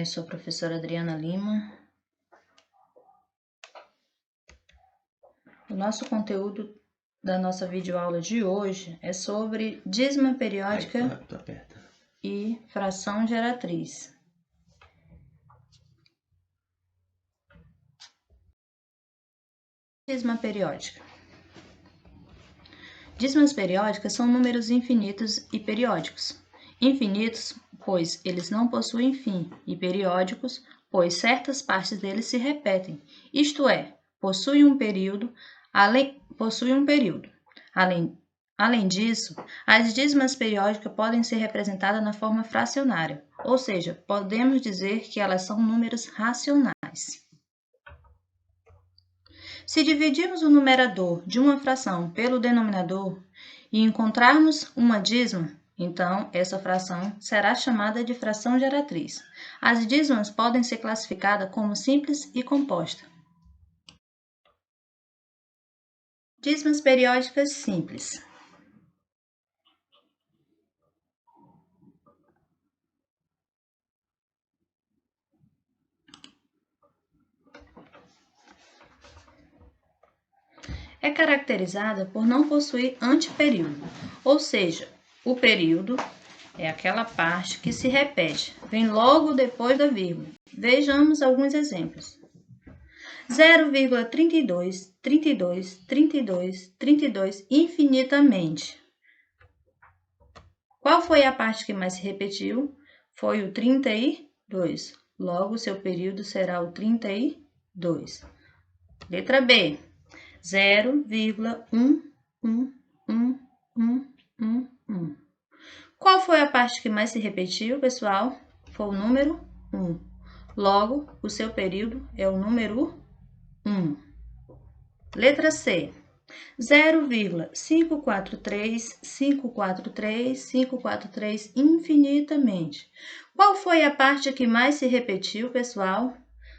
Sou a professora Adriana Lima. O nosso conteúdo da nossa videoaula de hoje é sobre dízima periódica e fração geratriz. Dízima periódica. Dízimas periódicas são números infinitos e periódicos. Infinitos, pois eles não possuem fim, e periódicos, pois certas partes deles se repetem, isto é, possuem um período. Além disso, as dízimas periódicas podem ser representadas na forma fracionária, ou seja, podemos dizer que elas são números racionais. Se dividirmos o numerador de uma fração pelo denominador e encontrarmos uma dízima, então essa fração será chamada de fração geratriz. As dízimas podem ser classificadas como simples e composta. Dízimas periódicas simples. É caracterizada por não possuir anteperíodo, ou seja, o período é aquela parte que se repete, vem logo depois da vírgula. Vejamos alguns exemplos. 0,32, 32, 32, 32, infinitamente. Qual foi a parte que mais se repetiu? Foi o 32. Logo, seu período será o 32. Letra B. 0,11111. Qual foi a parte que mais se repetiu, pessoal? Foi o número 1. Logo, o seu período é o número 1. Letra C. 0,543, 543, 543, infinitamente. Qual foi a parte que mais se repetiu, pessoal?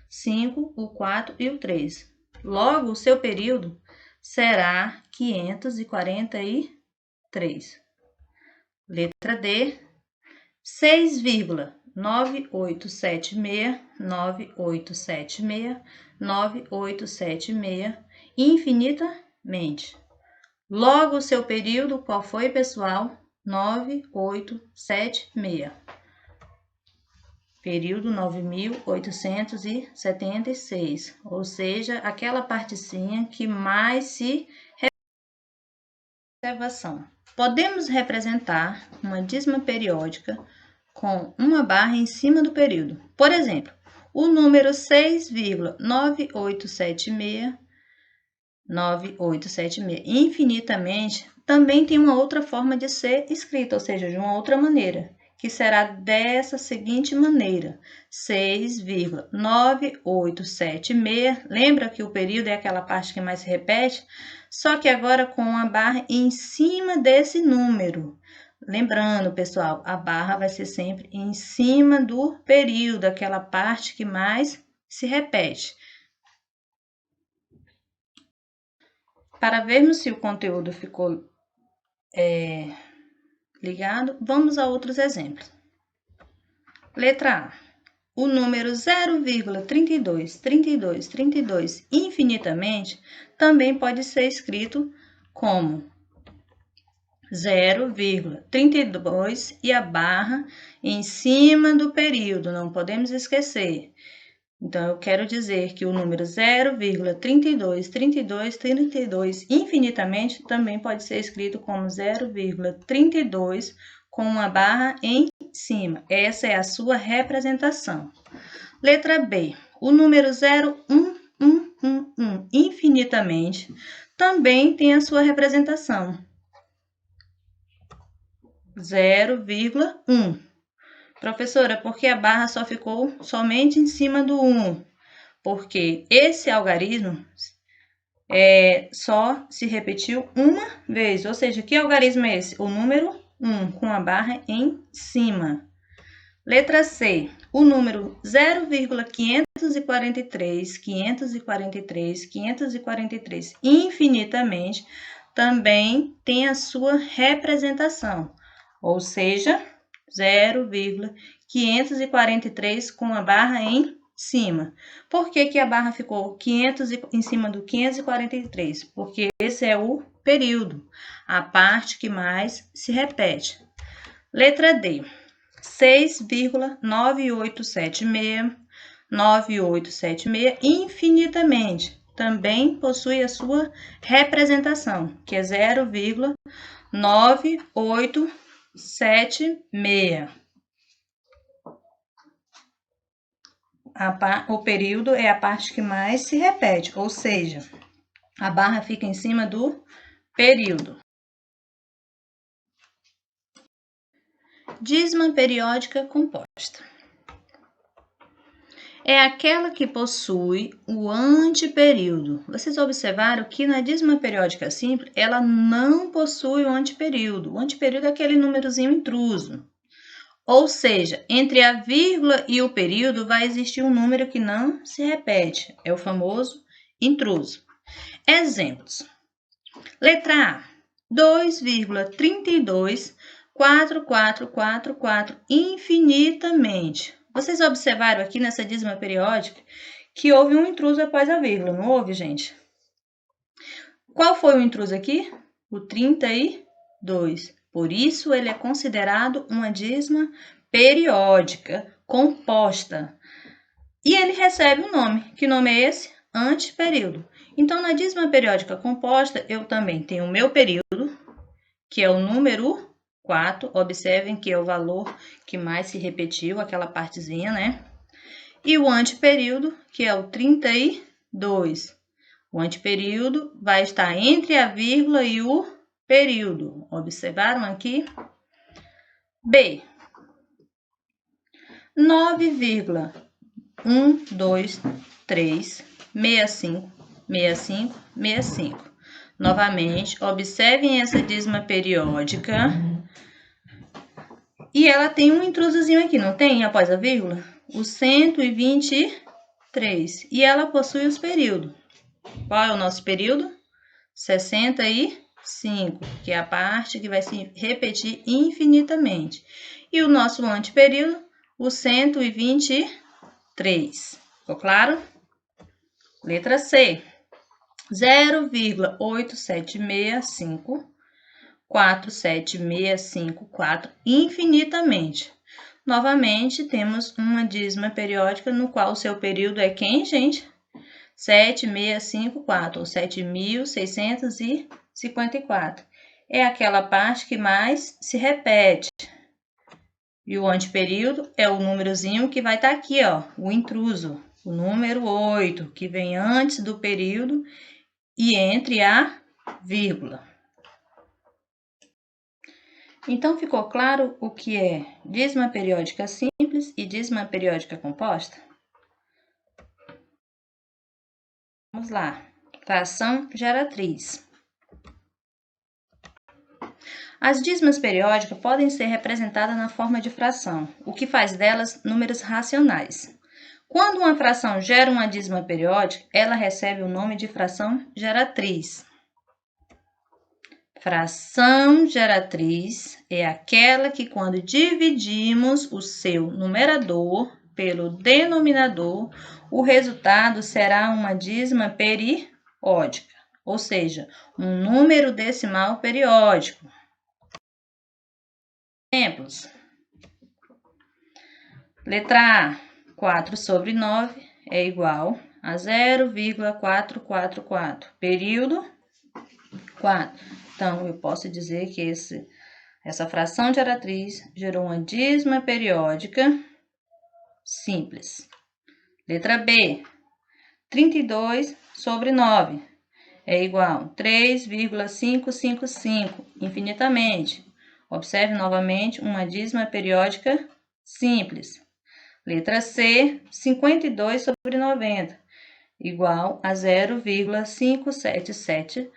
5, o 4 e o 3. Logo, o seu período será 543. Letra D. 6,9876, 9876, 9876, infinitamente. Logo, o seu período, qual foi, pessoal? 9876. Período 9.876, ou seja, aquela partezinha que mais se observação. Podemos representar uma dízima periódica com uma barra em cima do período. Por exemplo, o número 6,9876, 9876, infinitamente, também tem uma outra forma de ser escrita, ou seja, de uma outra maneira, que será dessa seguinte maneira: 6,9876. Lembra que o período é aquela parte que mais se repete? Só que agora com uma barra em cima desse número. Lembrando, pessoal, a barra vai ser sempre em cima do período, aquela parte que mais se repete. Para vermos se o conteúdo ficou ligado, vamos a outros exemplos. Letra A. O número 0,323232 infinitamente também pode ser escrito como 0,32 e a barra em cima do período, não podemos esquecer. Então, eu quero dizer que o número 0,323232 infinitamente também pode ser escrito como 0,32 com uma barra em cima. Essa é a sua representação. Letra B. O número 0,111 infinitamente também tem a sua representação. 0,1. Professora, por que a barra só ficou somente em cima do 1? Porque esse algarismo só se repetiu uma vez. Ou seja, que algarismo é esse? O número 1, com a barra em cima. Letra C. O número 0,543, 543, 543, infinitamente, também tem a sua representação, ou seja, 0,543 com a barra em cima. Por que a barra ficou 500 em cima do 543? Porque esse é o período, a parte que mais se repete. Letra D, 6,9876 infinitamente também possui a sua representação, que é 0,9876. O período é a parte que mais se repete, ou seja, a barra fica em cima do período. Dízima periódica composta. É aquela que possui o anteperíodo. Vocês observaram que na dízima periódica simples, ela não possui o anteperíodo. O anteperíodo é aquele númerozinho intruso. Ou seja, entre a vírgula e o período vai existir um número que não se repete. É o famoso intruso. Exemplos. Letra A, 2,324444 infinitamente. Vocês observaram aqui nessa dízima periódica que houve um intruso após a vírgula, não houve, gente? Qual foi o intruso aqui? O 32. Por isso, ele é considerado uma dízima periódica composta. E ele recebe um nome. Que nome é esse? Anteperíodo. Então, na dízima periódica composta, eu também tenho o meu período, que é o número 4. Observem que é o valor que mais se repetiu, aquela partezinha, né? E o anteperíodo, que é o 32. O anteperíodo vai estar entre a vírgula e o período. Observaram aqui? B. 9,123656565. Novamente, observem essa dízima periódica. E ela tem um intrusozinho aqui, não tem? Após a vírgula? O 123. E ela possui os períodos. Qual é o nosso período? 65, que é a parte que vai se repetir infinitamente. E o nosso anteperíodo, o 123. Ficou claro? Letra C. 0,876547654 infinitamente. Novamente, temos uma dízima periódica no qual o seu período é quem, gente? 7654, ou 7.654. É aquela parte que mais se repete. E o anteperíodo é o númerozinho que vai estar aqui, ó, o intruso, o número 8, que vem antes do período e entre a vírgula. Então, ficou claro o que é dízima periódica simples e dízima periódica composta? Vamos lá. Fração geratriz. As dízimas periódicas podem ser representadas na forma de fração, o que faz delas números racionais. Quando uma fração gera uma dízima periódica, ela recebe o nome de fração geratriz. Fração geratriz é aquela que, quando dividimos o seu numerador pelo denominador, o resultado será uma dízima periódica, ou seja, um número decimal periódico. Exemplos. Letra A, 4 sobre 9 é igual a 0,444. Período, 4. Então, eu posso dizer que essa fração geratriz gerou uma dízima periódica simples. Letra B, 32 sobre 9 é igual a 3,555 infinitamente. Observe novamente uma dízima periódica simples. Letra C, 52 sobre 90, igual a 0,577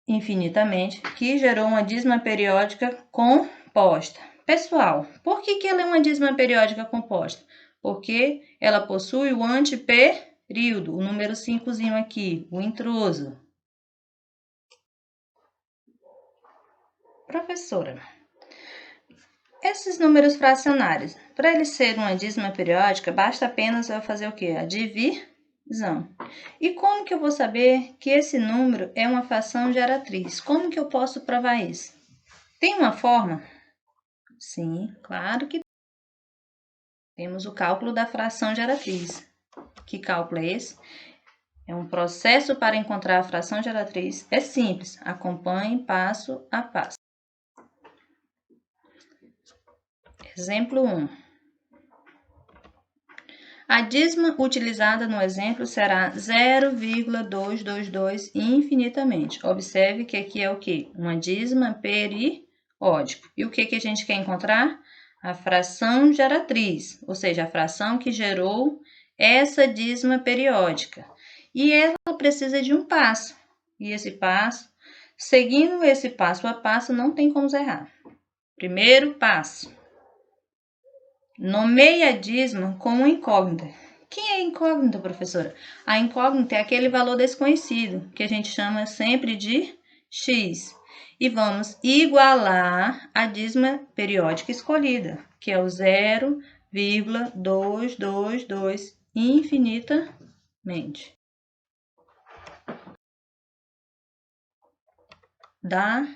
infinitamente, que gerou uma dízima periódica composta. Pessoal, por que ela é uma dízima periódica composta? Porque ela possui o anteperíodo, o número 5zinho aqui, o intruso. Professora, esses números fracionários, para ele ser uma dízima periódica, basta apenas eu fazer o quê? A divisão. E como que eu vou saber que esse número é uma fração geratriz? Como que eu posso provar isso? Tem uma forma? Sim, claro que temos o cálculo da fração geratriz. Que cálculo é esse? É um processo para encontrar a fração geratriz. É simples, acompanhe passo a passo. Exemplo 1. A dízima utilizada no exemplo será 0,222 infinitamente. Observe que aqui é o quê? Uma dízima periódica. E o que a gente quer encontrar? A fração geratriz, ou seja, a fração que gerou essa dízima periódica. E ela precisa de um passo. E esse passo, seguindo esse passo a passo, não tem como errar. Primeiro passo. Nomeie a dízima com uma incógnita. Quem é incógnita, professora? A incógnita é aquele valor desconhecido, que a gente chama sempre de x. E vamos igualar a dízima periódica escolhida, que é o 0,222 infinitamente. Dá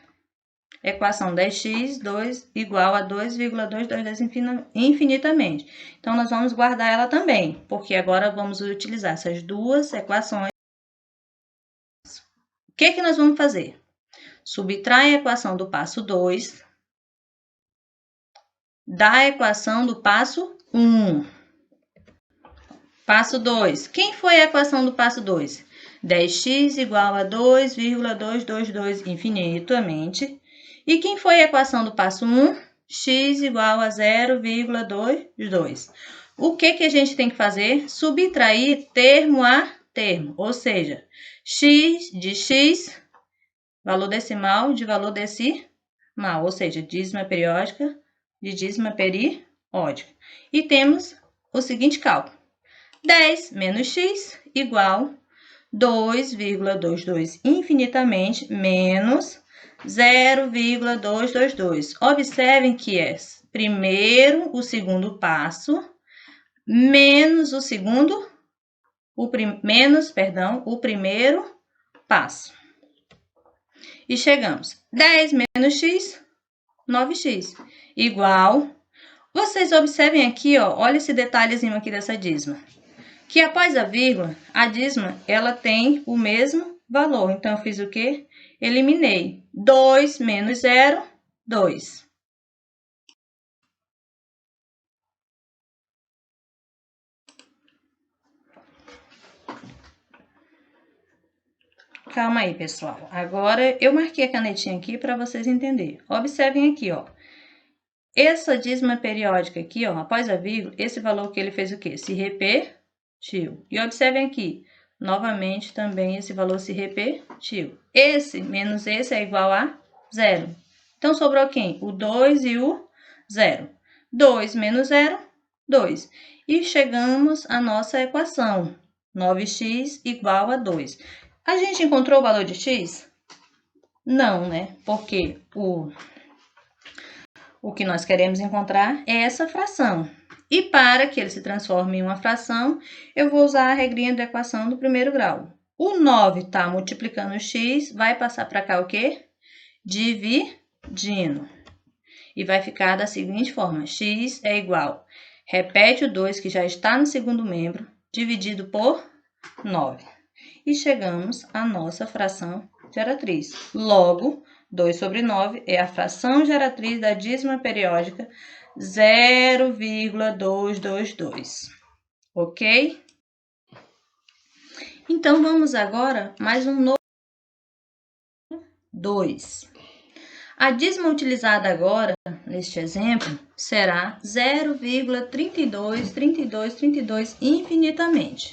equação 10x2 igual a 2,222 infinitamente. Então, nós vamos guardar ela também, porque agora vamos utilizar essas duas equações. O que nós vamos fazer? Subtrai a equação do passo 2 da equação do passo 1. Passo 2. Quem foi a equação do passo 2? 10x igual a 2,222 infinitamente. E quem foi a equação do passo 1? X igual a 0,22. O que a gente tem que fazer? Subtrair termo a termo, ou seja, x de x, valor decimal de valor decimal, ou seja, dízima periódica de dízima periódica. E temos o seguinte cálculo. 10 menos x igual 2,22 infinitamente menos 0,222. Observem que é primeiro o segundo passo menos o primeiro passo. E chegamos. 10 menos x, 9x, igual. Vocês observem aqui, ó, olha esse detalhezinho aqui dessa dízima. Que após a vírgula, a dízima, ela tem o mesmo valor. Então, eu fiz o quê? Eliminei. 2 menos 0, 2. Calma aí, pessoal. Agora, eu marquei a canetinha aqui para vocês entenderem. Observem aqui, ó. Essa dízima periódica aqui, ó, após a vírgula, esse valor que ele fez o quê? Se repetiu. E observem aqui, novamente também esse valor se repetiu. Esse menos esse é igual a 0. Então, sobrou quem? O 2 e o 0. 2 menos 0, 2. E chegamos à nossa equação. 9x igual a 2. A gente encontrou o valor de x? Não, né? Porque o que nós queremos encontrar é essa fração. E para que ele se transforme em uma fração, eu vou usar a regrinha da equação do primeiro grau. O 9 está multiplicando o x, vai passar para cá o quê? Dividindo. E vai ficar da seguinte forma, x é igual, repete o 2 que já está no segundo membro, dividido por 9. E chegamos à nossa fração geratriz. Logo, 2 sobre 9 é a fração geratriz da dízima periódica 0,222. Ok? Então, vamos agora mais um novo 2. A dízima utilizada agora, neste exemplo, será 0,323232 infinitamente.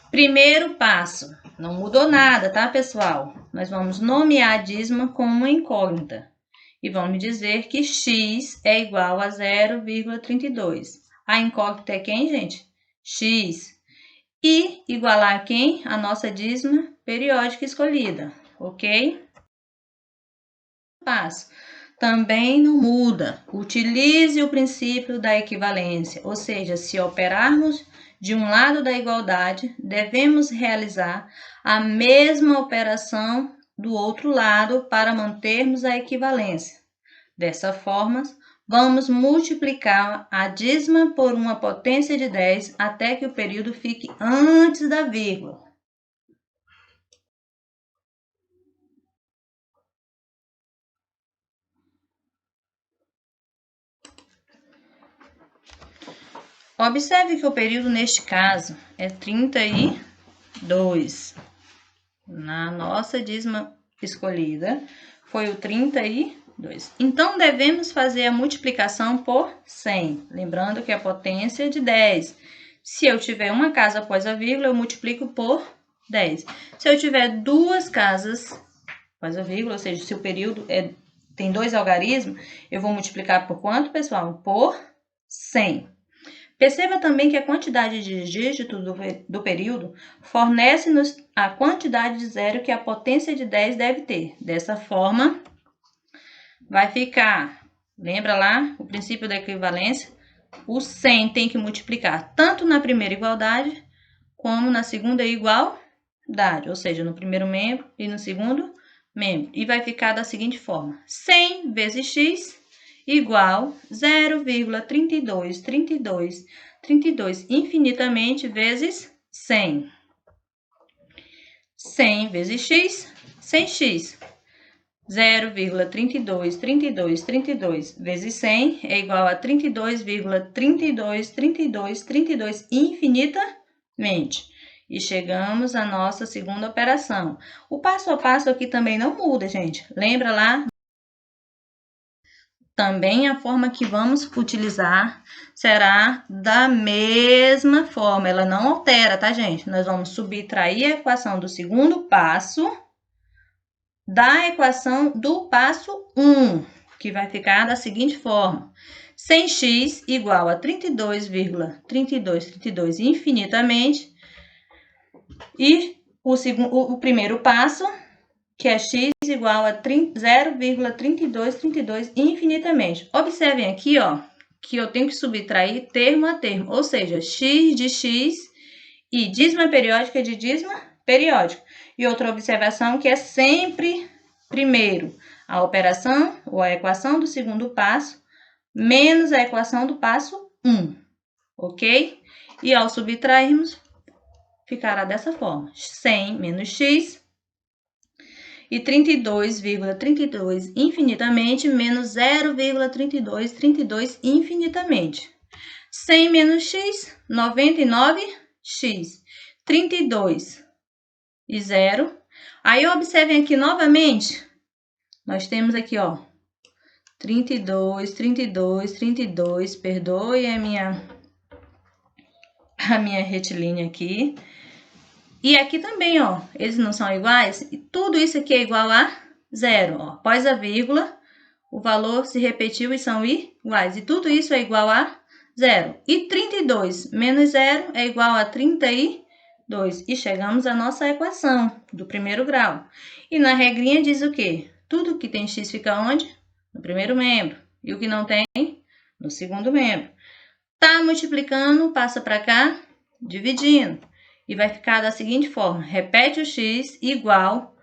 Primeiro passo, não mudou nada, tá, pessoal? Nós vamos nomear a dízima como uma incógnita. E vamos dizer que x é igual a 0,32. A incógnita é quem, gente? X. E igualar a quem? A nossa dízima periódica escolhida, ok? passo. Também não muda. Utilize o princípio da equivalência, ou seja, se operarmos de um lado da igualdade, devemos realizar a mesma operação do outro lado para mantermos a equivalência. Dessa forma, vamos multiplicar a dízima por uma potência de 10 até que o período fique antes da vírgula. Observe que o período neste caso é 32. Na nossa dízima escolhida foi o 32. Então, devemos fazer a multiplicação por 100. Lembrando que a potência é de 10. Se eu tiver uma casa após a vírgula, eu multiplico por 10. Se eu tiver duas casas após a vírgula, ou seja, se o período tem dois algarismos, eu vou multiplicar por quanto, pessoal? Por 100. Perceba também que a quantidade de dígitos do período fornece-nos a quantidade de zero que a potência de 10 deve ter. Dessa forma, vai ficar, lembra lá o princípio da equivalência? O 100 tem que multiplicar tanto na primeira igualdade como na segunda igualdade, ou seja, no primeiro membro e no segundo membro. E vai ficar da seguinte forma: 100 vezes x igual 0,3232 infinitamente vezes 100. 100 vezes x, 100x. 0,3232 vezes 100 é igual a 32,3232 infinitamente. E chegamos à nossa segunda operação. O passo a passo aqui também não muda, gente. Lembra lá? Também a forma que vamos utilizar será da mesma forma, ela não altera, tá, gente? Nós vamos subtrair a equação do segundo passo da equação do passo 1, que vai ficar da seguinte forma: 100x igual a 32,3232 infinitamente, e o primeiro passo, que é x igual a 0,3232 infinitamente. Observem aqui, ó, que eu tenho que subtrair termo a termo, ou seja, x de x e dízima periódica de dízima periódica. E outra observação que é sempre, primeiro, a operação ou a equação do segundo passo menos a equação do passo 1, ok? E ao subtrairmos, ficará dessa forma: 100 menos x e 32,32 infinitamente menos 0,3232 infinitamente. 100 menos x, 99x. 32 e 0. Aí, observem aqui novamente, nós temos aqui, ó, 32, 32, 32, perdoe a minha retilínea aqui. E aqui também, ó, eles não são iguais, e tudo isso aqui é igual a 0, ó. Após a vírgula, o valor se repetiu e são iguais, e tudo isso é igual a 0. E 32 menos 0 é igual a 32. E chegamos à nossa equação do primeiro grau. E na regrinha diz o quê? Tudo que tem x fica onde? No primeiro membro. E o que não tem? No segundo membro. Tá multiplicando, passa para cá, dividindo. E vai ficar da seguinte forma: repete o x igual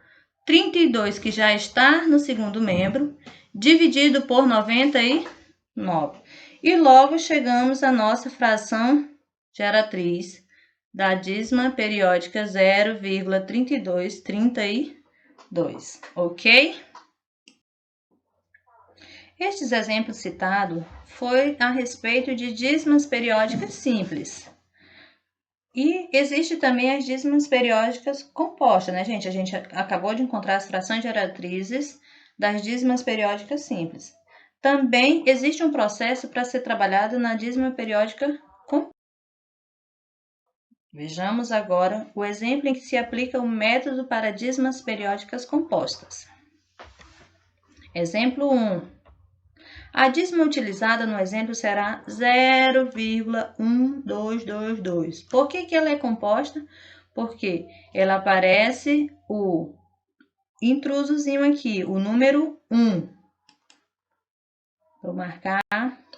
32, que já está no segundo membro, dividido por 99. E logo chegamos à nossa fração geratriz da dízima periódica 0,3232, ok? Estes exemplos citados foi a respeito de dízimas periódicas simples. E existe também as dízimas periódicas compostas, né, gente? A gente acabou de encontrar as frações geratrizes das dízimas periódicas simples. Também existe um processo para ser trabalhado na dízima periódica composta. Vejamos agora o exemplo em que se aplica o método para dízimas periódicas compostas. Exemplo 1. A dízima utilizada no exemplo será 0,1222. Por que ela é composta? Porque ela aparece o intrusozinho aqui, o número 1. Vou marcar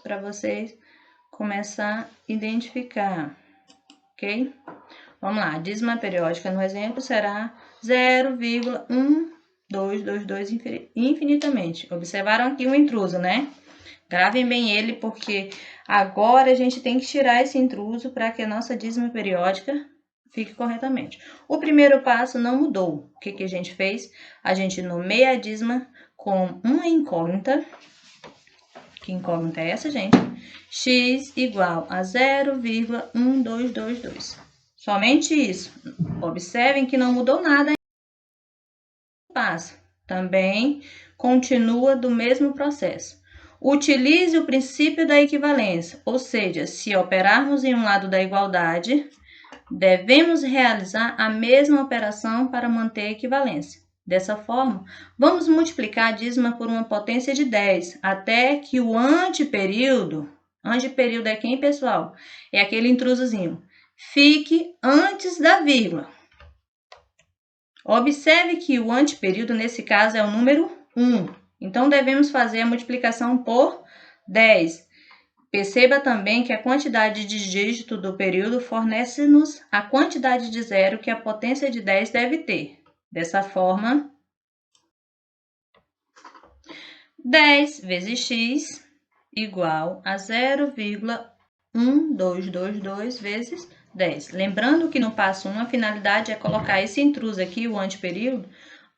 para vocês começar a identificar, ok? Vamos lá, a dízima periódica no exemplo será 0,1222 infinitamente. Observaram aqui um intruso, né? Gravem bem ele, porque agora a gente tem que tirar esse intruso para que a nossa dízima periódica fique corretamente. O primeiro passo não mudou. O que que a gente fez? A gente nomeia a dízima com uma incógnita. Que incógnita é essa, gente? X igual a 0,1222. Somente isso. Observem que não mudou nada. Passo. Também continua do mesmo processo. Utilize o princípio da equivalência, ou seja, se operarmos em um lado da igualdade, devemos realizar a mesma operação para manter a equivalência. Dessa forma, vamos multiplicar a dízima por uma potência de 10, até que o anteperíodo é quem, pessoal? É aquele intrusozinho. Fique antes da vírgula. Observe que o anteperíodo, nesse caso, é o número 1. Então, devemos fazer a multiplicação por 10. Perceba também que a quantidade de dígito do período fornece-nos a quantidade de zero que a potência de 10 deve ter. Dessa forma, 10 vezes x igual a 0,1222 vezes 10. Lembrando que no passo 1 a finalidade é colocar esse intruso aqui, o anteperíodo,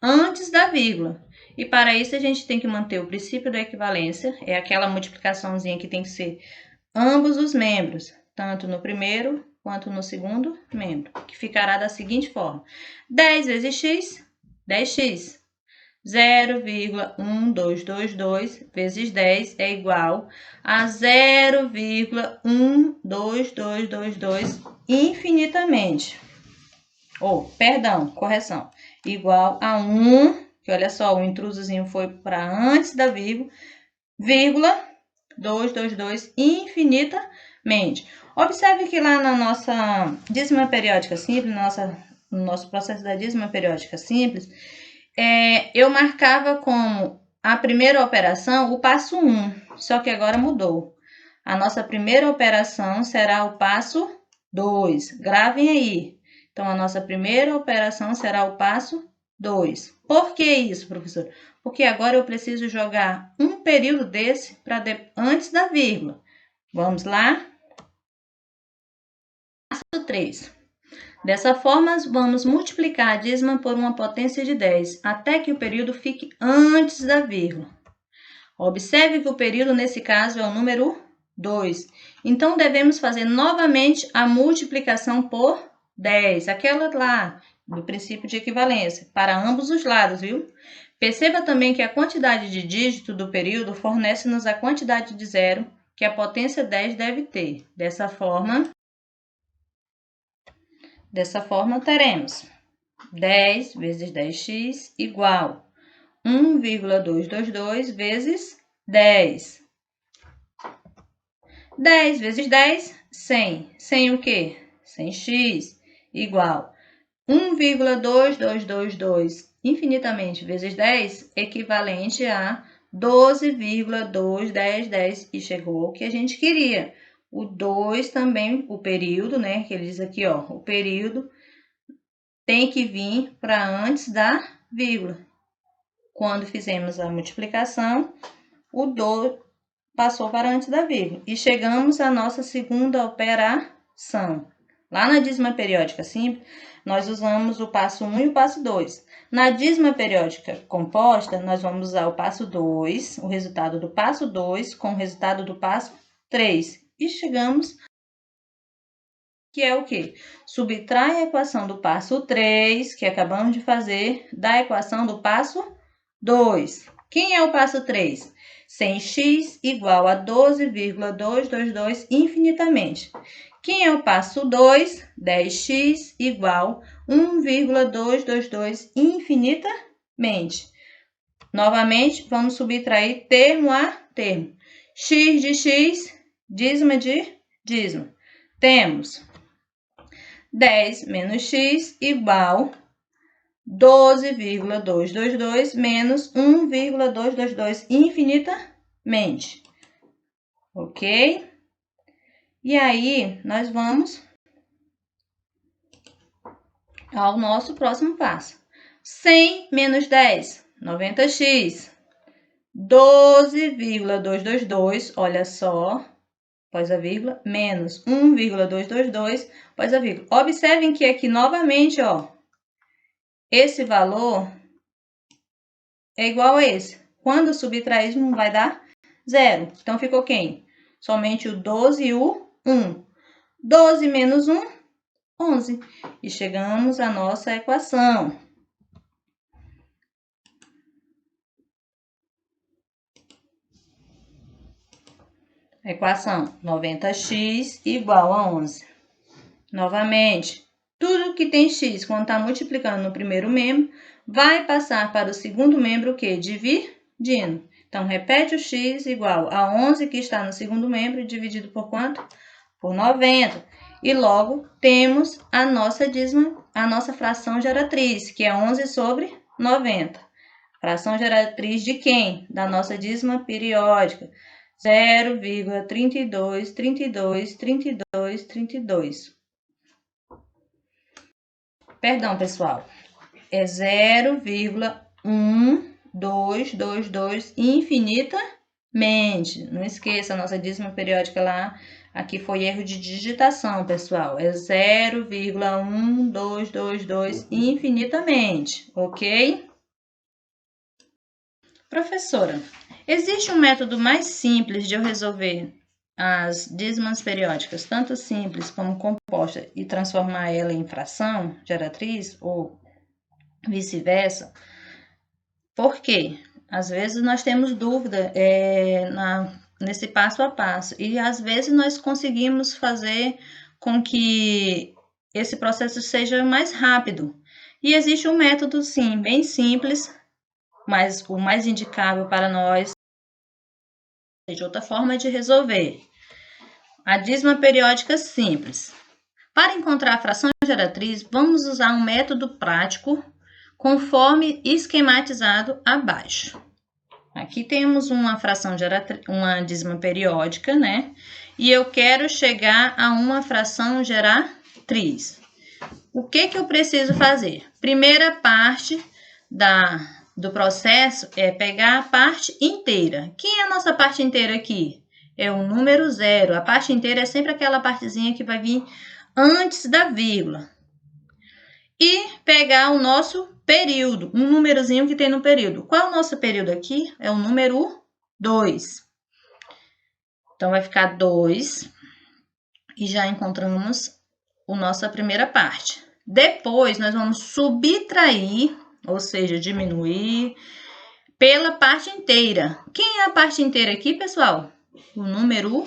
antes da vírgula. E para isso a gente tem que manter o princípio da equivalência, é aquela multiplicaçãozinha que tem que ser ambos os membros, tanto no primeiro quanto no segundo membro, que ficará da seguinte forma: 10 vezes x, 10x. 0,1222 vezes 10 é igual a 0,12222 infinitamente. Perdão, correção. Igual a 1, que olha só, o intrusozinho foi para antes da vírgula, 222 infinitamente. Observe que lá na nossa dízima periódica simples, no nosso processo da dízima periódica simples, eu marcava como a primeira operação o passo 1, só que agora mudou. A nossa primeira operação será o passo 2. Gravem aí. Então, a nossa primeira operação será o passo 2. Por que isso, professor? Porque agora eu preciso jogar um período desse antes da vírgula. Vamos lá? Passo 3. Dessa forma, vamos multiplicar a dízima por uma potência de 10, até que o período fique antes da vírgula. Observe que o período, nesse caso, é o número 2. Então, devemos fazer novamente a multiplicação por 10, aquela lá do princípio de equivalência, para ambos os lados, viu? Perceba também que a quantidade de dígito do período fornece-nos a quantidade de zero que a potência 10 deve ter. Dessa forma, teremos 10 vezes 10x igual 1,222 vezes 10. 10 vezes 10, 100. 100 o quê? 100x igual 1,2222 infinitamente vezes 10, equivalente a 12,21010. E chegou o que a gente queria. O 2 também, o período, né? Que ele diz aqui, ó, o período tem que vir para antes da vírgula. Quando fizemos a multiplicação, o 2 passou para antes da vírgula. E chegamos à nossa segunda operação. Lá na dízima periódica simples, nós usamos o passo 1 e o passo 2. Na dízima periódica composta, nós vamos usar o passo 2, o resultado do passo 2 com o resultado do passo 3. E chegamos, que é o quê? Subtrai a equação do passo 3, que acabamos de fazer, da equação do passo 2. Quem é o passo 3? 100x igual a 12,222 infinitamente. Quem é o passo 2? 10x igual a 1,222 infinitamente. Novamente, vamos subtrair termo a termo. X de x, dízima de dízima. Temos 10 menos x igual 12,222 menos 1,222 infinitamente. ok? E aí, nós vamos ao nosso próximo passo. 100 menos 10, 90x. 12,222, olha só, após a vírgula, menos 1,222, após a vírgula. Observem que aqui, novamente, ó, esse valor é igual a esse. Quando subtrair, não vai dar zero. Então, ficou quem? Somente o 12 e o 1. 12 menos 1, 11. E chegamos à nossa equação. Equação 90x igual a 11. Novamente, tudo que tem x, quando está multiplicando no primeiro membro, vai passar para o segundo membro o quê? Dividindo. Então, repete o x igual a 11 que está no segundo membro, dividido por quanto? Por 90. E logo temos a nossa fração geratriz, que é 11 sobre 90. Fração geratriz de quem? Da nossa dízima periódica. 0,32, 32, 32, 32. Perdão, pessoal. É 0,1222 infinitamente. Não esqueça, a nossa dízima periódica lá, aqui foi erro de digitação, pessoal. É 0,1222 infinitamente, ok? Professora, existe um método mais simples de eu resolver as dízimas periódicas, tanto simples como composta, e transformar ela em fração geratriz ou vice-versa? Por quê? Às vezes nós temos dúvida nesse passo a passo e às vezes nós conseguimos fazer com que esse processo seja mais rápido. E existe um método, sim, bem simples, mas o mais indicável para nós de outra forma de resolver. A dízima periódica simples. Para encontrar a fração geratriz, vamos usar um método prático conforme esquematizado abaixo. Aqui temos uma fração geratriz, uma dízima periódica, né? E eu quero chegar a uma fração geratriz. O que eu preciso fazer? Primeira parte do processo é pegar a parte inteira. Quem é a nossa parte inteira aqui? É o número zero. A parte inteira é sempre aquela partezinha que vai vir antes da vírgula. E pegar o nosso período, um númerozinho que tem no período. Qual é o nosso período aqui? É o número 2. Então, vai ficar 2 e já encontramos a nossa primeira parte. Depois, nós vamos subtrair, ou seja, diminuir pela parte inteira. Quem é a parte inteira aqui, pessoal? O número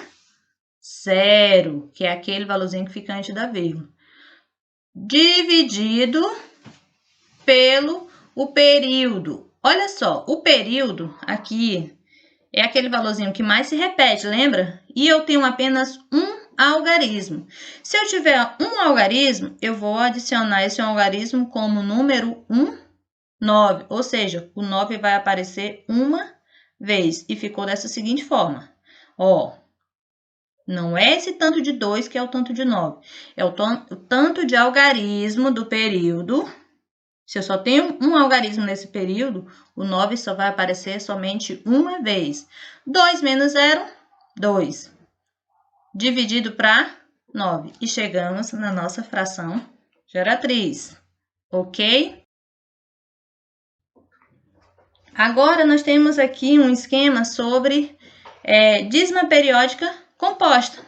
0, que é aquele valorzinho que fica antes da vírgula. Dividido pelo o período. Olha só, o período aqui é aquele valorzinho que mais se repete, lembra? E eu tenho apenas um algarismo. Se eu tiver um algarismo, eu vou adicionar esse algarismo como número 9, ou seja, o 9 vai aparecer uma vez e ficou dessa seguinte forma. Ó, não é esse tanto de 2 que é o tanto de 9, é o tanto de algarismo do período. Se eu só tenho um algarismo nesse período, o 9 só vai aparecer somente uma vez. 2 menos 0, 2. Dividido para 9. E chegamos na nossa fração geratriz. Ok? Agora, nós temos aqui um esquema sobre dízima periódica composta.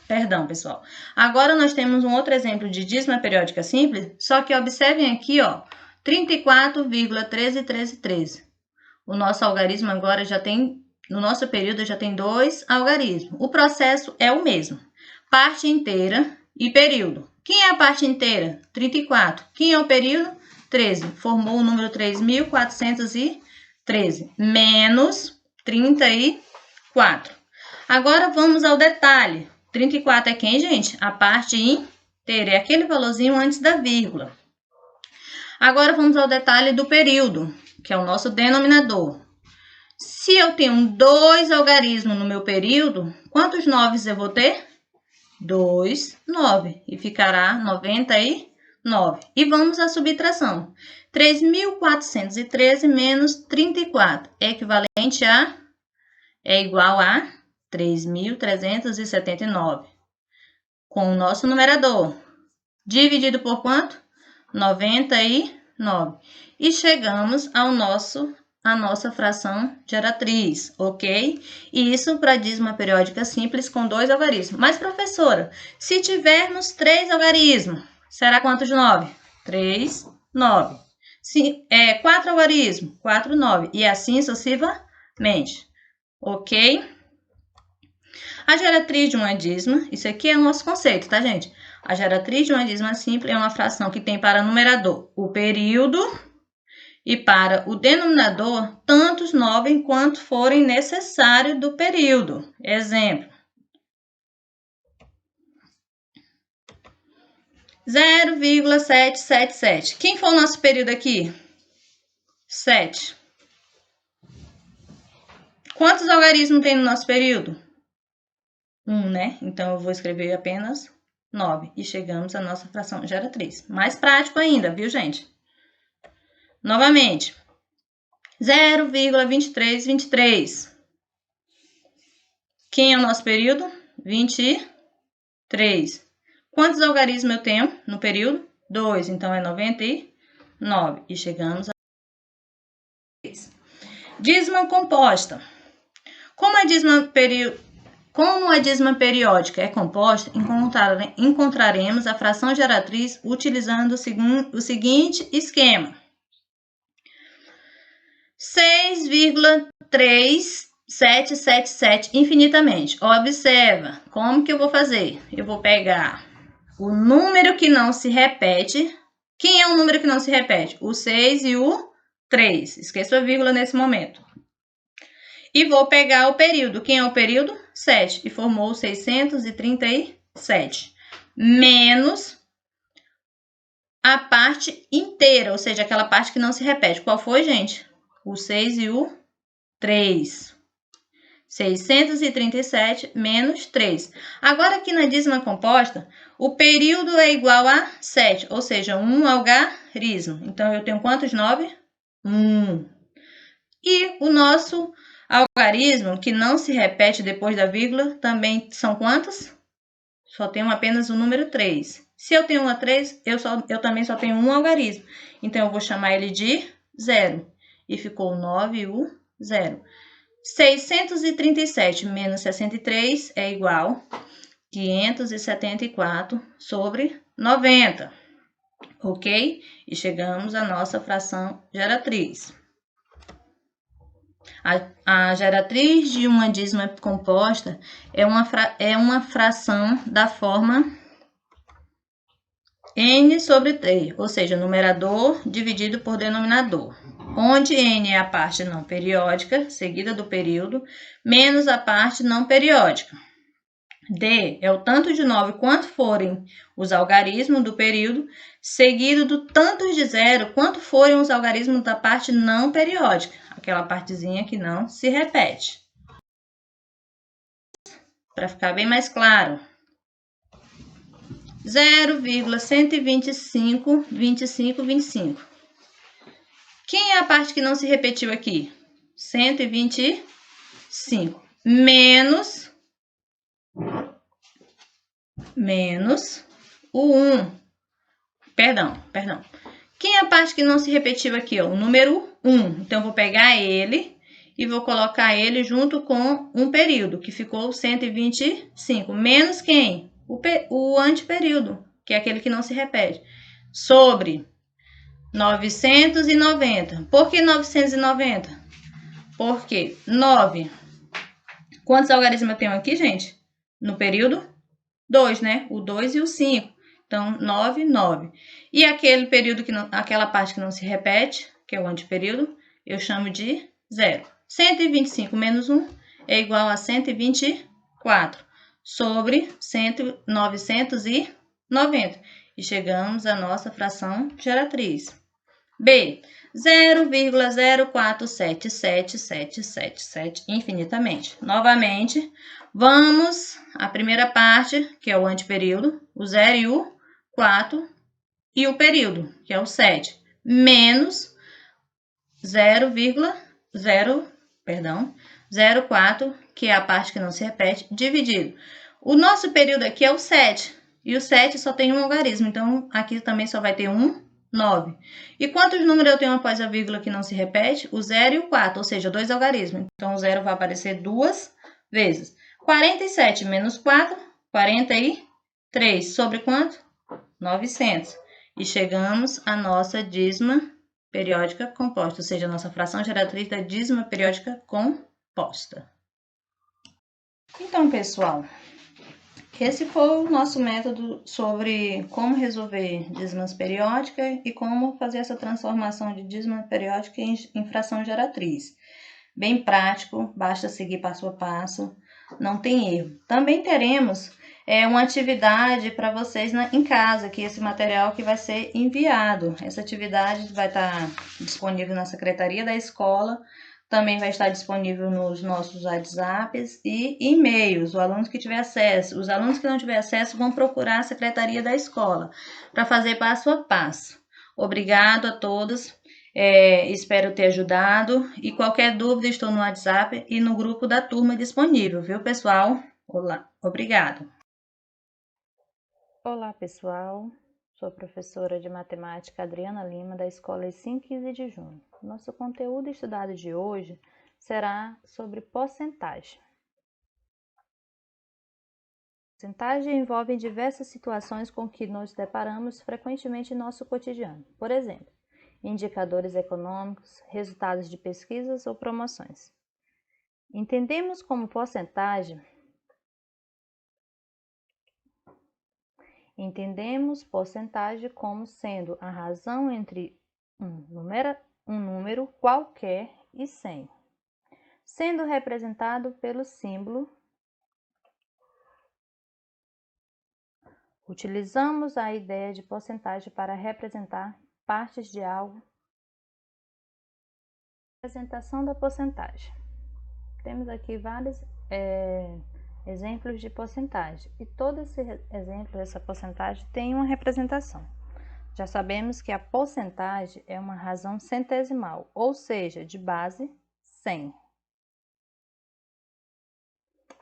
Perdão, pessoal. Agora, nós temos um outro exemplo de dízima periódica simples, só que observem aqui, ó, 34,131313. O nosso algarismo agora já tem, no nosso período, já tem 2 algarismos. O processo é o mesmo. Parte inteira e período. Quem é a parte inteira? 34. Quem é o período? 13. Formou o número 3.413. Menos 34. Agora, vamos ao detalhe. 34 é quem, gente? A parte inteira. É aquele valorzinho antes da vírgula. Agora, vamos ao detalhe do período, que é o nosso denominador. Se eu tenho 2 algarismos no meu período, quantos 9 eu vou ter? 2, 9. E ficará 99. E vamos à subtração. 3.413 menos 34 é equivalente a... é igual a 3.379. Com o nosso numerador. Dividido por quanto? 99. E chegamos a nossa fração geratriz, ok? E isso para dízima periódica simples com 2 algarismos. Mas, professora, se tivermos 3 algarismos, será quantos 9? 3, 9. 4 algarismos, 4, 9. E assim sucessivamente, ok? A geratriz de uma dízima, isso aqui é o nosso conceito, tá, gente? A geratriz de uma dízima simples é uma fração que tem para numerador o período e para o denominador tantos 9 quanto forem necessários do período. Exemplo. 0,777. Quem foi o nosso período aqui? 7. Quantos algarismos tem no nosso período? 1, né? Então, eu vou escrever apenas 9. E chegamos à nossa fração geratriz. Mais prático ainda, viu, gente? Novamente. 0,2323. Quem é o nosso período? 23. Quantos algarismos eu tenho no período? 2. Então, é 99. E chegamos a... dízima composta. Como a dízima periódica é composta, encontraremos a fração geratriz utilizando o seguinte esquema. 6,3777 infinitamente. Observa, como que eu vou fazer? Eu vou pegar o número que não se repete. Quem é o número que não se repete? O 6 e o 3. Esqueça a vírgula nesse momento. E vou pegar o período. Quem é o período? 7. E formou 637. Menos a parte inteira, ou seja, aquela parte que não se repete. Qual foi, gente? O 6 e o 3. 637 menos 3. Agora, aqui na dízima composta, o período é igual a 7, ou seja, um algarismo. Então, eu tenho quantos 9? 1. E o nosso algarismo, que não se repete depois da vírgula, também são quantos? Só tenho apenas o número 3. Se eu tenho uma 3, eu também só tenho um algarismo. Então, eu vou chamar ele de 0. E ficou 9 e o 0. 637 menos 63 é igual a 574 sobre 90. Ok? E chegamos à nossa fração geratriz. A geratriz de uma dízima composta é uma fração da forma n sobre 3, ou seja, numerador dividido por denominador, onde n é a parte não periódica, seguida do período, menos a parte não periódica. D é o tanto de 9 quanto forem os algarismos do período, seguido do tanto de 0 quanto forem os algarismos da parte não periódica, aquela partezinha que não se repete. Para ficar bem mais claro. 0,125, 25, 25. Quem é a parte que não se repetiu aqui? 125. Menos o 1. Perdão. Quem é a parte que não se repetiu aqui? O número 1. Então, eu vou pegar ele e vou colocar ele junto com um período, que ficou 125. Menos quem? O anteperíodo, que é aquele que não se repete. Sobre 990. Por que 990? Porque 9. Quantos algarismos eu tenho aqui, gente? No período? 2, né? O 2 e o 5. Então, 9, 9. E aquele período aquela parte que não se repete, que é o anteperíodo, eu chamo de 0. 125 menos 1 é igual a 124 sobre 990. E chegamos à nossa fração geratriz. B. 0,04777777 infinitamente. Novamente, vamos à primeira parte, que é o antiperíodo, o 0 e o 4, e o período, que é o 7, menos 0,04, que é a parte que não se repete, dividido. O nosso período aqui é o 7, e o 7 só tem um algarismo, então aqui também só vai ter 9. E quantos números eu tenho após a vírgula que não se repete? O 0 e o 4, ou seja, 2 algarismos. Então, o 0 vai aparecer 2 vezes. 47 menos 4, 43. Sobre quanto? 900. E chegamos à nossa dízima periódica composta, ou seja, a nossa fração geratriz da dízima periódica composta. Então, pessoal, esse foi o nosso método sobre como resolver dízimas periódicas e como fazer essa transformação de dízima periódica em fração geratriz. Bem prático, basta seguir passo a passo, não tem erro. Também teremos uma atividade para vocês em casa, que esse material que vai ser enviado. Essa atividade vai estar disponível na secretaria da escola, também vai estar disponível nos nossos WhatsApps e e-mails, o aluno que tiver acesso. Os alunos que não tiver acesso vão procurar a secretaria da escola para fazer passo a passo. Obrigado a todos. Espero ter ajudado e qualquer dúvida estou no WhatsApp e no grupo da turma disponível, viu, pessoal? Olá, obrigado. Olá, pessoal. Sou a professora de matemática Adriana Lima, da Escola 515 de Junho. Nosso conteúdo estudado de hoje será sobre porcentagem. Porcentagem envolve diversas situações com que nos deparamos frequentemente em nosso cotidiano. Por exemplo, indicadores econômicos, resultados de pesquisas ou promoções. Entendemos porcentagem como sendo a razão entre um número qualquer e 100, sendo representado pelo símbolo. Utilizamos a ideia de porcentagem para representar partes de algo. Representação da porcentagem. Temos aqui vários exemplos de porcentagem e todo esse exemplo dessa porcentagem tem uma representação. Já sabemos que a porcentagem é uma razão centesimal, ou seja, de base 100.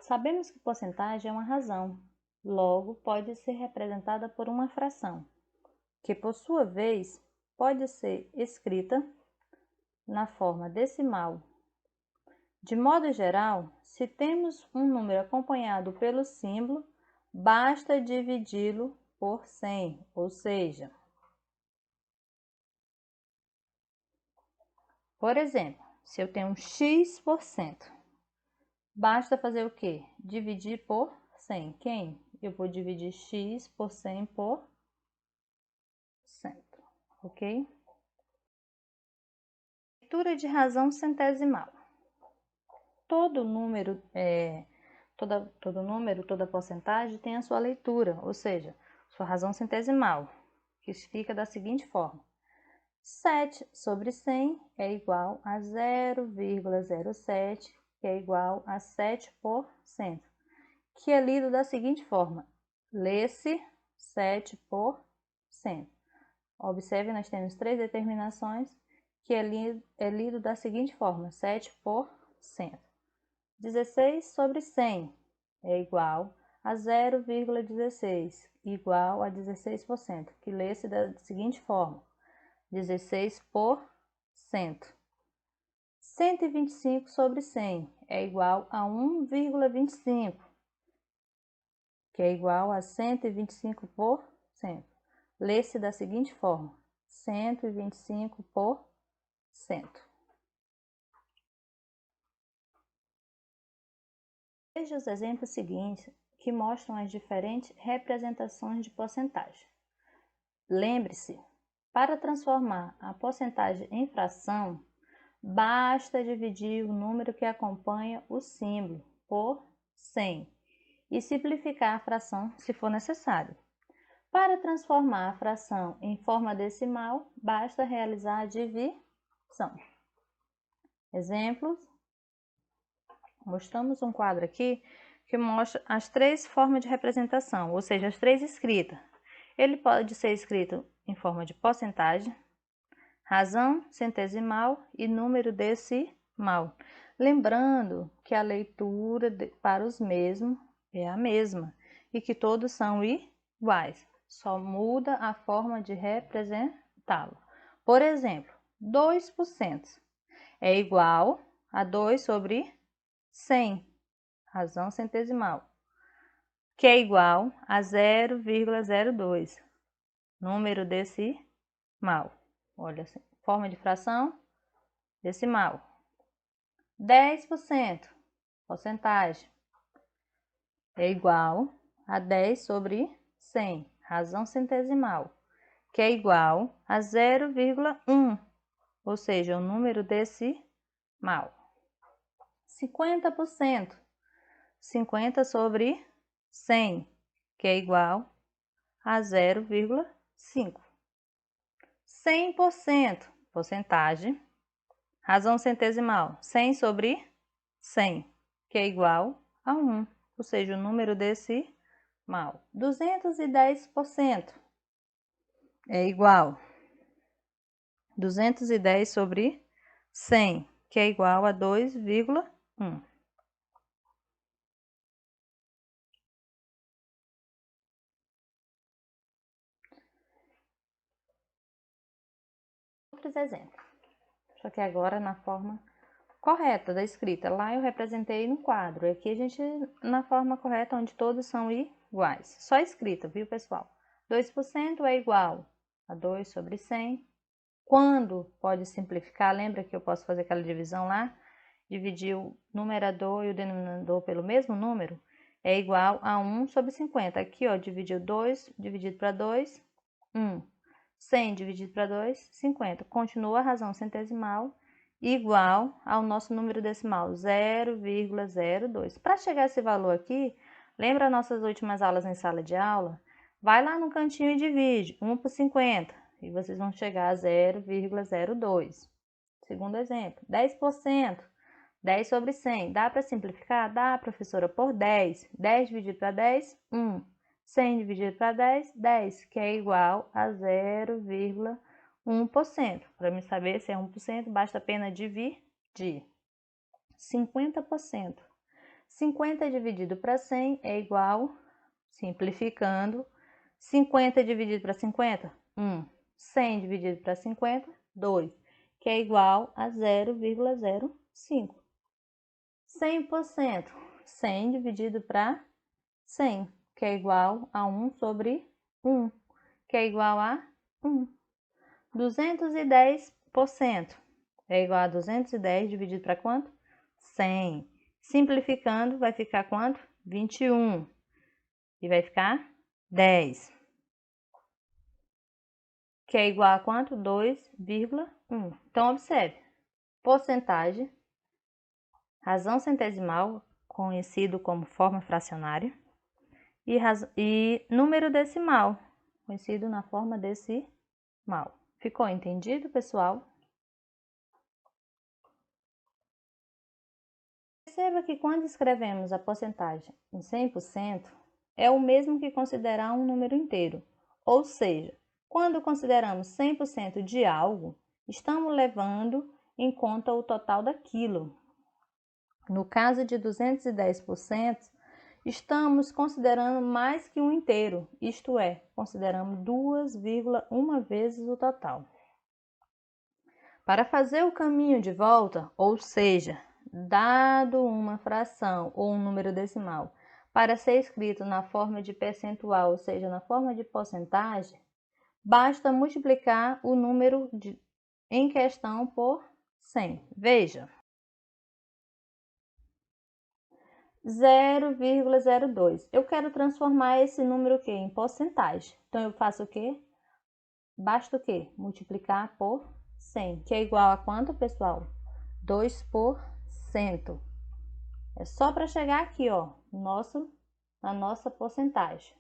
Sabemos que porcentagem é uma razão, logo pode ser representada por uma fração, que por sua vez pode ser escrita na forma decimal. De modo geral, se temos um número acompanhado pelo símbolo, basta dividi-lo por 100, ou seja, por exemplo, se eu tenho um x%, basta fazer o quê? Dividir por 100. Quem? Eu vou dividir x por 100 por 100, ok? Leitura de razão centesimal. Todo número, toda porcentagem tem a sua leitura, ou seja, sua razão centesimal, que fica da seguinte forma: 7 sobre 100 é igual a 0,07, que é igual a 7%, que é lido da seguinte forma: lê-se 7%. Observe, nós temos três determinações, que é lido da seguinte forma: 7%. 16 sobre 100 é igual a 0,16, igual a 16%, que lê-se da seguinte forma: 16%. 125 sobre 100 é igual a 1,25, que é igual a 125%. Lê-se da seguinte forma: 125%. Veja os exemplos seguintes que mostram as diferentes representações de porcentagem. Lembre-se, para transformar a porcentagem em fração, basta dividir o número que acompanha o símbolo por 100 e simplificar a fração se for necessário. Para transformar a fração em forma decimal, basta realizar a divisão. Exemplos. Mostramos um quadro aqui que mostra as 3 formas de representação, ou seja, as 3 escritas. Ele pode ser escrito em forma de porcentagem, razão centesimal e número decimal. Lembrando que a leitura para os mesmos é a mesma e que todos são iguais, só muda a forma de representá-lo. Por exemplo, 2% é igual a 2 sobre 100, razão centesimal, que é igual a 0,02, número decimal. Olha assim, forma de fração decimal. 10%, porcentagem, é igual a 10 sobre 100, razão centesimal, que é igual a 0,1, ou seja, o número decimal. 50%, 50 sobre 100, que é igual a 0,5. 100%, porcentagem, razão centesimal, 100 sobre 100, que é igual a 1, ou seja, o número decimal. 210% é igual a 210 sobre 100, que é igual a 2,1. Outros exemplos, só que agora na forma correta da escrita. Lá eu representei no quadro, aqui a gente na forma correta, onde todos são iguais. Só escrita, viu, pessoal? 2% é igual a 2 sobre 100. Quando pode simplificar, lembra que eu posso fazer aquela divisão lá? Dividir o numerador e o denominador pelo mesmo número? É igual a 1 sobre 50. Aqui, ó, dividiu 2, dividido para 2, 1. 100 dividido para 2, 50. Continua a razão centesimal igual ao nosso número decimal, 0,02. Para chegar a esse valor aqui, lembra nossas últimas aulas em sala de aula? Vai lá no cantinho e divide 1 por 50 e vocês vão chegar a 0,02. Segundo exemplo, 10%, 10 sobre 100. Dá para simplificar? Dá, professora, por 10. 10 dividido para 10, 1. 100 dividido para 10, 10, que é igual a 0,1%. Para me saber se é 1%, basta apenas dividir. 50%. 50 dividido para 100 é igual, simplificando, 50 dividido para 50, 1. 100 dividido para 50, 2, que é igual a 0,05. 100%. 100 dividido para 100, que é igual a 1 sobre 1, que é igual a 1. 210% é igual a 210 dividido para quanto? 100. Simplificando, vai ficar quanto? 21. E vai ficar 10. Que é igual a quanto? 2,1. Então, observe. Porcentagem, razão centesimal, conhecido como forma fracionária, e número decimal, conhecido na forma decimal. Ficou entendido, pessoal? Perceba que quando escrevemos a porcentagem em 100%, é o mesmo que considerar um número inteiro. Ou seja, quando consideramos 100% de algo, estamos levando em conta o total daquilo. No caso de 210%, estamos considerando mais que um inteiro, isto é, consideramos 2,1 vezes o total. Para fazer o caminho de volta, ou seja, dado uma fração ou um número decimal, para ser escrito na forma de percentual, ou seja, na forma de porcentagem, basta multiplicar o número em questão por 100. Veja. 0,02. Eu quero transformar esse número aqui em porcentagem. Então, eu faço o quê? Basta o quê? Multiplicar por 100, que é igual a quanto, pessoal? 2%. É só para chegar aqui, ó, na nossa porcentagem.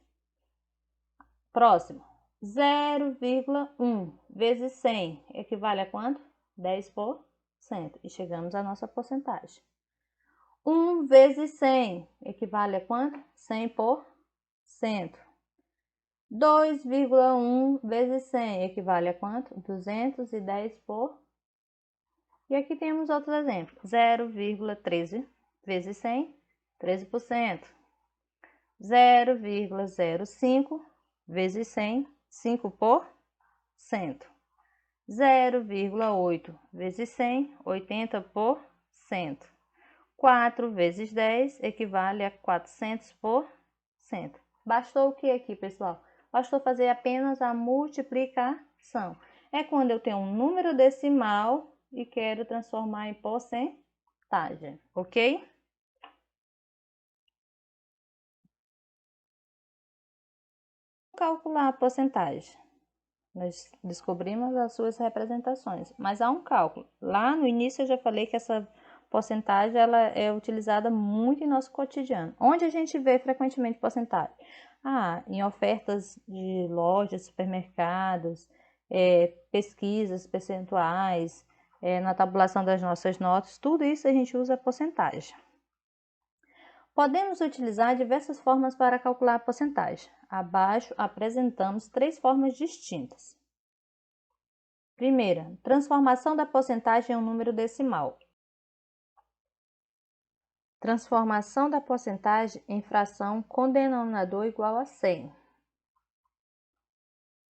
Próximo. 0,1 vezes 100 equivale a quanto? 10%. E chegamos à nossa porcentagem. 1 vezes 100 equivale a quanto? 100%. 2,1 vezes 100 equivale a quanto? 210%. E aqui temos outros exemplos. 0,13 vezes 100, 13%. 0,05 vezes 100, 5%. 0,8 vezes 100, 80%. 4 vezes 10 equivale a 400%. Bastou o que aqui, pessoal? Bastou fazer apenas a multiplicação. É quando eu tenho um número decimal e quero transformar em porcentagem, ok? Calcular a porcentagem. Nós descobrimos as suas representações, mas há um cálculo. Lá no início eu já falei que essa porcentagem ela é utilizada muito em nosso cotidiano. Onde a gente vê frequentemente porcentagem? Em ofertas de lojas, supermercados, pesquisas percentuais, na tabulação das nossas notas, tudo isso a gente usa porcentagem. Podemos utilizar diversas formas para calcular a porcentagem. Abaixo apresentamos 3 formas distintas. Primeira, transformação da porcentagem em um número decimal. Transformação da porcentagem em fração com denominador igual a 100.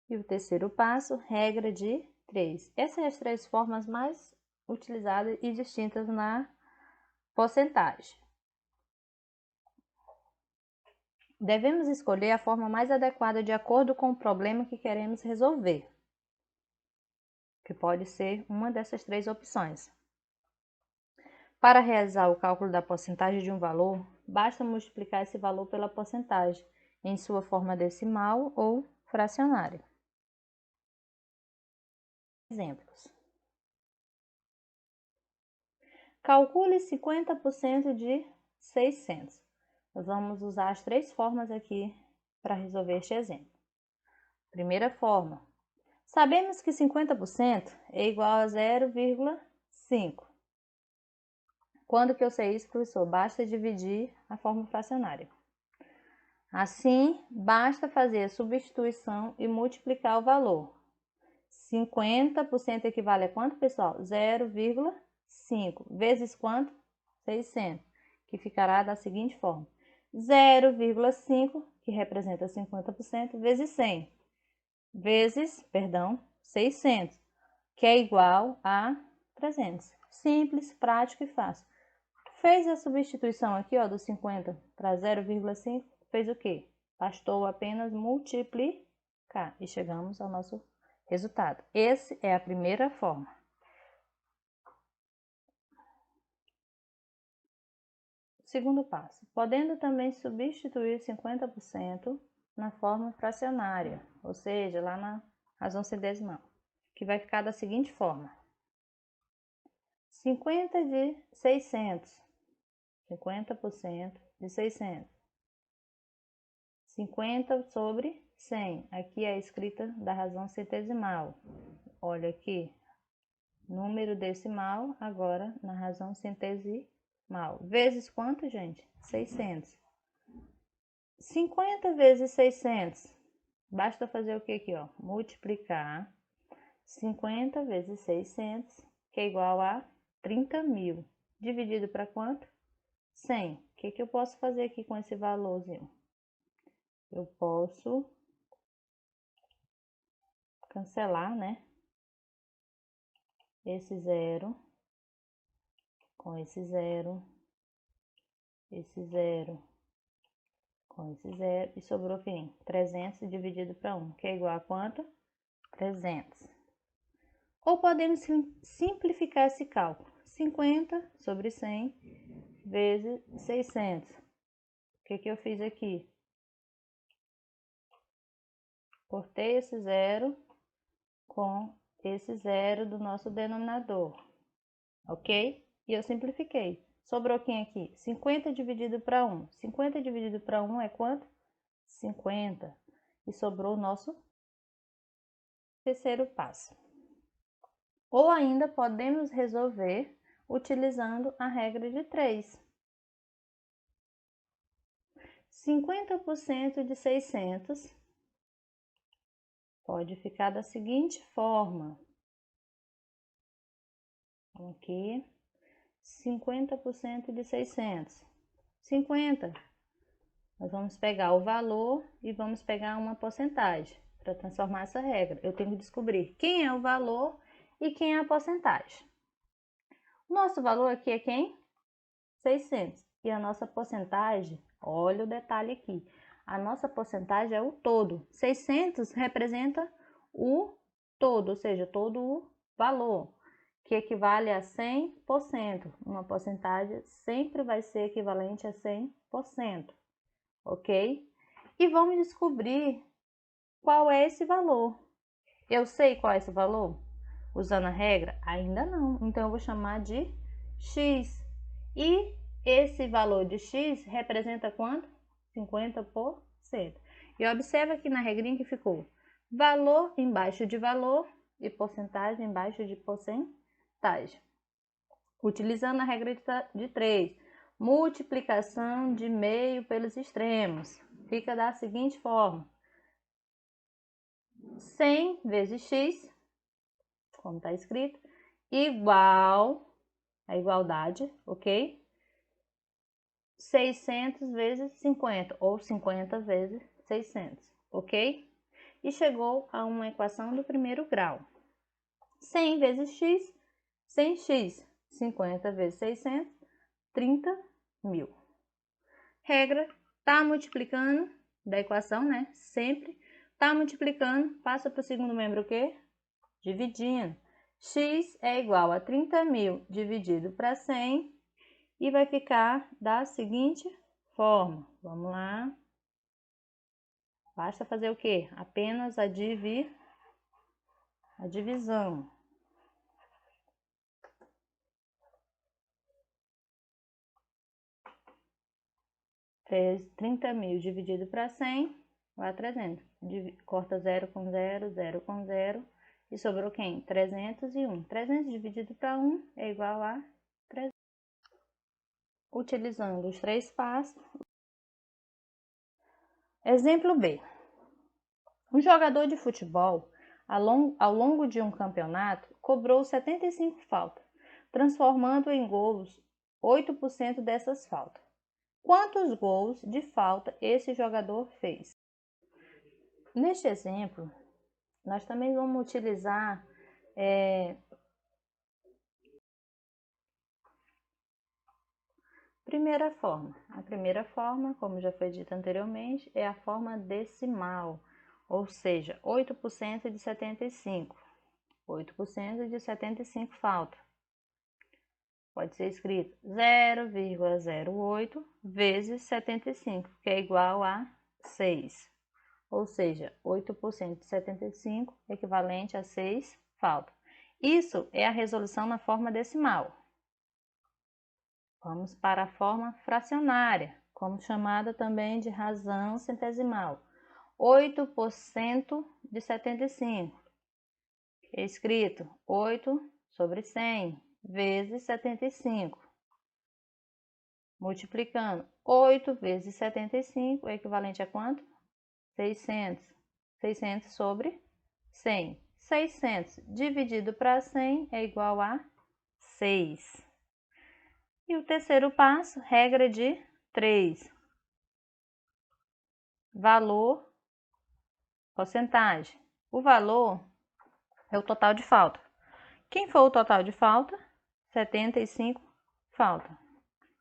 E o terceiro passo, regra de 3. Essas são as 3 formas mais utilizadas e distintas na porcentagem. Devemos escolher a forma mais adequada de acordo com o problema que queremos resolver, que pode ser uma dessas 3 opções. Para realizar o cálculo da porcentagem de um valor, basta multiplicar esse valor pela porcentagem, em sua forma decimal ou fracionária. Exemplos. Calcule 50% de 600. Nós vamos usar as 3 formas aqui para resolver este exemplo. Primeira forma. Sabemos que 50% é igual a 0,5. Quando que eu sei isso, professor? Basta dividir a forma fracionária. Assim, basta fazer a substituição e multiplicar o valor. 50% equivale a quanto, pessoal? 0,5 vezes quanto? 600, que ficará da seguinte forma. 0,5, que representa 50%, vezes 100, vezes, 600, que é igual a 300. Simples, prático e fácil. Fez a substituição aqui, ó, do 50 para 0,5, fez o quê? Bastou apenas multiplicar e chegamos ao nosso resultado. Essa é a primeira forma. Segundo passo, podendo também substituir 50% na forma fracionária, ou seja, lá na razão centesimal, que vai ficar da seguinte forma. 50 de 600, 50% de 600. 50 sobre 100, aqui é a escrita da razão centesimal. Olha aqui, número decimal, agora na razão centesimal. Vezes quanto, gente? 600. 50 vezes 600. Basta fazer o que aqui, ó? Multiplicar 50 vezes 600, que é igual a 30.000. Dividido para quanto? 100. O que eu posso fazer aqui com esse valorzinho? Eu posso cancelar, né? Esse zero com esse zero, esse zero com esse zero, e sobrou quem? 300 dividido para 1, que é igual a quanto? 300. Ou podemos simplificar esse cálculo. 50 sobre 100 vezes 600. O que eu fiz aqui? Cortei esse zero com esse zero do nosso denominador, ok? E eu simplifiquei. Sobrou quem aqui? 50 dividido para 1. 50 dividido para 1 é quanto? 50. E sobrou o nosso terceiro passo. Ou ainda podemos resolver utilizando a regra de 3. 50% de 600 pode ficar da seguinte forma. Aqui, 50% de 600. 50. Nós vamos pegar o valor e vamos pegar uma porcentagem para transformar essa regra. Eu tenho que descobrir quem é o valor e quem é a porcentagem. O nosso valor aqui é quem? 600. E a nossa porcentagem, olha o detalhe aqui. A nossa porcentagem é o todo. 600 representa o todo, ou seja, todo o valor, que equivale a 100%. Uma porcentagem sempre vai ser equivalente a 100%, ok? E vamos descobrir qual é esse valor. Eu sei qual é esse valor? Usando a regra? Ainda não. Então, eu vou chamar de x. E esse valor de x representa quanto? 50%. E observa aqui na regrinha que ficou valor embaixo de valor e porcentagem embaixo de porcentagem. Utilizando a regra de 3, multiplicação de meio pelos extremos. Fica da seguinte forma: 100 vezes x, como está escrito, igual a igualdade, ok? 600 vezes 50, ou 50 vezes 600, ok? E chegou a uma equação do primeiro grau. 100 vezes x, 100x, 50 vezes 600, 30.000. Regra, tá multiplicando da equação, né? Sempre tá multiplicando, passa para o segundo membro o quê? Dividindo. X é igual a 30.000 dividido para 100 e vai ficar da seguinte forma. Vamos lá. Basta fazer o quê? Apenas a divisão. 30.000 dividido para 100, vai a 300. Corta 0 com 0, 0 com 0. E sobrou quem? 301. 300 dividido para 1 é igual a 300. Utilizando os 3 passos. Exemplo B. Um jogador de futebol, ao longo de um campeonato, cobrou 75 faltas, transformando em gols 8% dessas faltas. Quantos gols de falta esse jogador fez? Neste exemplo, nós também vamos utilizar primeira forma. A primeira forma, como já foi dito anteriormente, é a forma decimal, ou seja, 8% de 75. 8% de 75 falta. Pode ser escrito 0,08 vezes 75, que é igual a 6. Ou seja, 8% de 75 equivalente a 6 falta. Isso é a resolução na forma decimal. Vamos para a forma fracionária, como chamada também de razão centesimal. 8% de 75. É escrito 8 sobre 100 vezes 75. Multiplicando 8 vezes 75 é equivalente a quanto? 600. 600 sobre 100. 600 dividido para 100 é igual a 6. E o terceiro passo, regra de 3. Valor, porcentagem. O valor é o total de falta. Quem for o total de falta? 75 falta.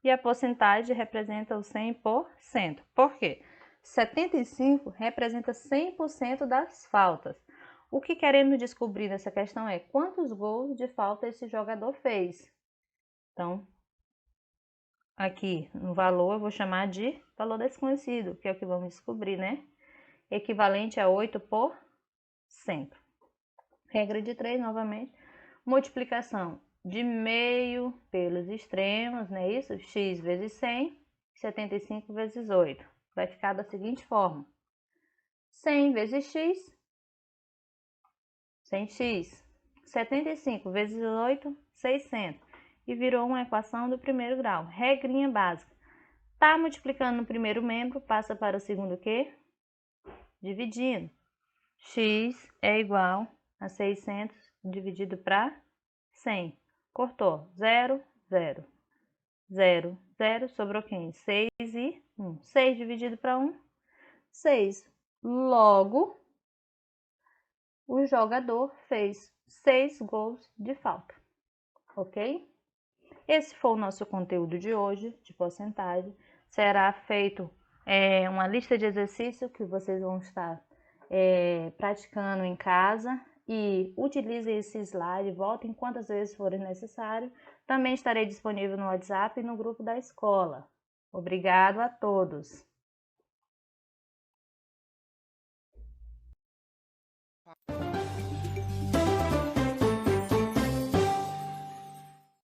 E a porcentagem representa o 100%. Por quê? 75 representa 100% das faltas. O que queremos descobrir nessa questão é quantos gols de falta esse jogador fez. Então, aqui no valor eu vou chamar de valor desconhecido, que é o que vamos descobrir, né? Equivalente a 8%. Regra de 3, novamente. Multiplicação de meio pelos extremos, não é isso? X vezes 100, 75 vezes 8. Vai ficar da seguinte forma. 100 vezes x, 100x. 75 vezes 8, 600. E virou uma equação do primeiro grau. Regrinha básica. Tá multiplicando no primeiro membro, passa para o segundo o quê? Dividindo. X é igual a 600 dividido para 100. Cortou. 0, 0. 0, 0. Sobrou quem? 6 e 1. 6 dividido para 1, 6. Logo, o jogador fez 6 gols de falta. Ok? Esse foi o nosso conteúdo de hoje, de porcentagem. Será feito uma lista de exercícios que vocês vão estar praticando em casa. E utilize esse slide, voltem quantas vezes forem necessário. Também estarei disponível no WhatsApp e no grupo da escola. Obrigado a todos!